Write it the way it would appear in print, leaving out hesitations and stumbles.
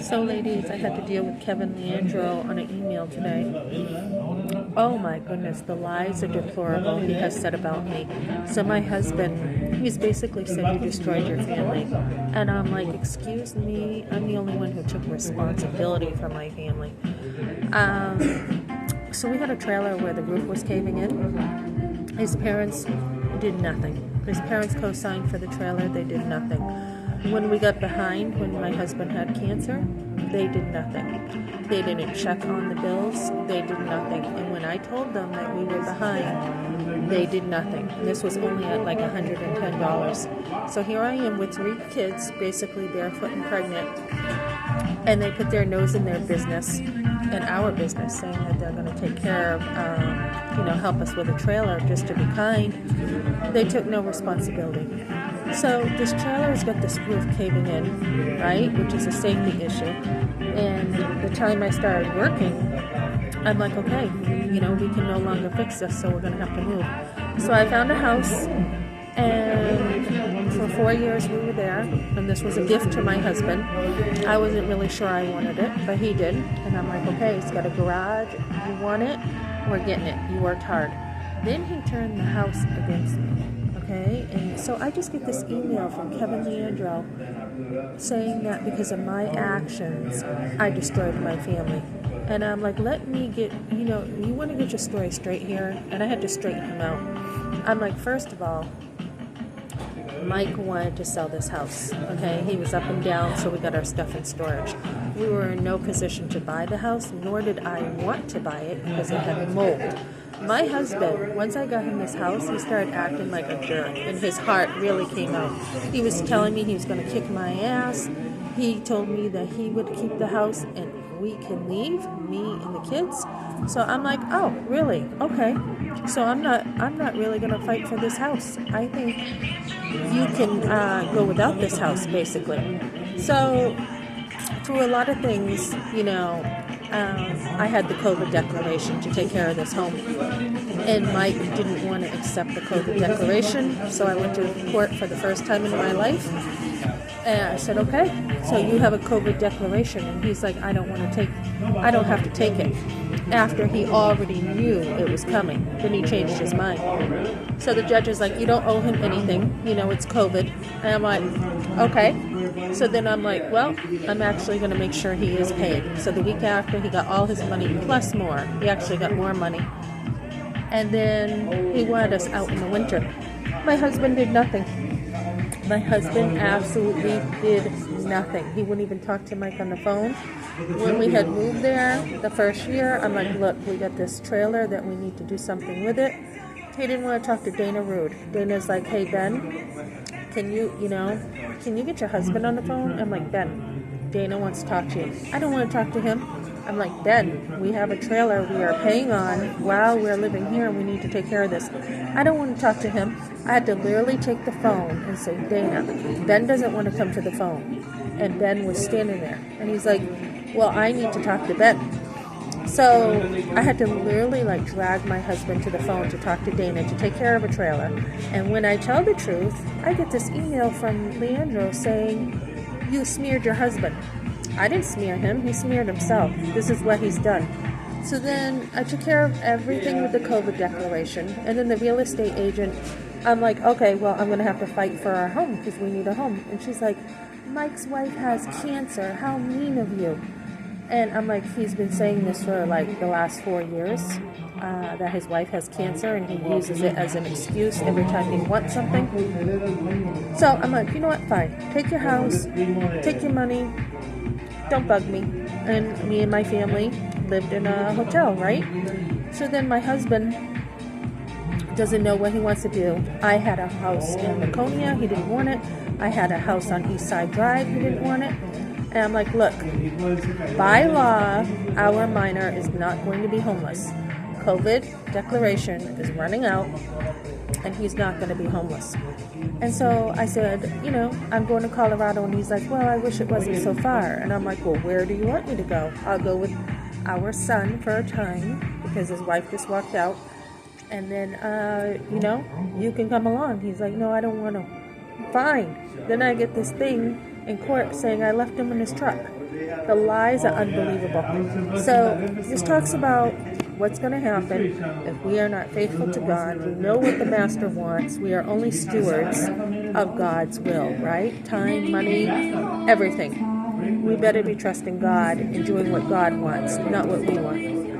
So, ladies, I had to deal with Kevin Leandro on an email today. Oh my goodness, the lies are deplorable he has said about me. So, my husband, he's basically said you destroyed your family. And I'm like, excuse me, I'm the only one who took responsibility for my family. So, we had a trailer where the roof was caving in. His parents did nothing. His parents co-signed for the trailer, they did nothing. When we got behind, when my husband had cancer, they did nothing. They didn't check on the bills, they did nothing. And when I told them that we were behind, they did nothing. This was only at like $110. So here I am with 3 kids, basically barefoot and pregnant, and they put their nose in their business and our business, saying that they're going to take care of, help us with a trailer just to be kind. They took no responsibility. So this trailer has got this roof caving in, right, which is a safety issue. And the time I started working, I'm like, okay, we can no longer fix this, so we're going to have to move. So I found a house, and for 4 years we were there, and this was a gift to my husband. I wasn't really sure I wanted it, but he did. And I'm like, okay, it's got a garage. You want it? We're getting it. You worked hard. Then he turned the house against me. Okay, and so I just get this email from Kevin Leandro saying that because of my actions, I destroyed my family. And I'm like, let me get, you want to get your story straight here? And I had to straighten him out. I'm like, first of all, Mike wanted to sell this house, okay? He was up and down, so we got our stuff in storage. We were in no position to buy the house, nor did I want to buy it because it had mold. My husband, once I got him this house, he started acting like a jerk, and his heart really came out. He was telling me he was going to kick my ass. He told me that he would keep the house and we can leave, me and the kids. So I'm like, oh, really? Okay. So I'm not really going to fight for this house. I think you can go without this house, basically. So through a lot of things, I had the COVID declaration to take care of this home. And Mike didn't want to accept the COVID declaration, so I went to court for the first time in my life. And I said, okay, so you have a COVID declaration. And he's like, I don't have to take it. After he already knew it was coming. Then he changed his mind. So the judge is like, you don't owe him anything. It's COVID. And I'm like, okay. So then I'm like, well, I'm actually going to make sure he is paid. So the week after, he got all his money plus more. He actually got more money. And then he wanted us out in the winter. My husband did nothing. My husband absolutely did nothing. He wouldn't even talk to Mike on the phone. When we had moved there the first year, I'm like, look, we got this trailer that we need to do something with it. He didn't want to talk to Dana Rude. Dana's like, hey, Ben, can you get your husband on the phone? I'm like, Ben, Dana wants to talk to you. I don't want to talk to him. I'm like, Ben, we have a trailer we are paying on while we're living here and we need to take care of this. I don't want to talk to him. I had to literally take the phone and say, Dana, Ben doesn't want to come to the phone. And Ben was standing there. And he's like, well, I need to talk to Ben. So I had to literally drag my husband to the phone to talk to Dana to take care of a trailer. And when I tell the truth, I get this email from Leandro saying, you smeared your husband. I didn't smear him. He smeared himself. This is what he's done. So then I took care of everything with the COVID declaration. And then the real estate agent, I'm like, okay, well, I'm going to have to fight for our home because we need a home. And she's like, Mike's wife has cancer. How mean of you. And I'm like, he's been saying this for the last 4 years, that his wife has cancer, and he uses it as an excuse every time he wants something. So I'm like, you know what, fine. Take your house, take your money, don't bug me. And me and my family lived in a hotel, right? So then my husband doesn't know what he wants to do. I had a house in Laconia, he didn't want it. I had a house on East Side Drive, he didn't want it. And I'm like, look, by law, our minor is not going to be homeless. COVID declaration is running out, and he's not going to be homeless. And so I said, I'm going to Colorado. And he's like, well, I wish it wasn't so far. And I'm like, well, where do you want me to go? I'll go with our son for a time because his wife just walked out. And then, you can come along. He's like, no, I don't want to. Fine. Then I get this thing in court saying I left him in his truck. The lies are unbelievable. So this talks about what's going to happen if we are not faithful to God. We know what the Master wants. We are only stewards of God's will, right? Time, money, everything. We better be trusting God and doing what God wants, not what we want.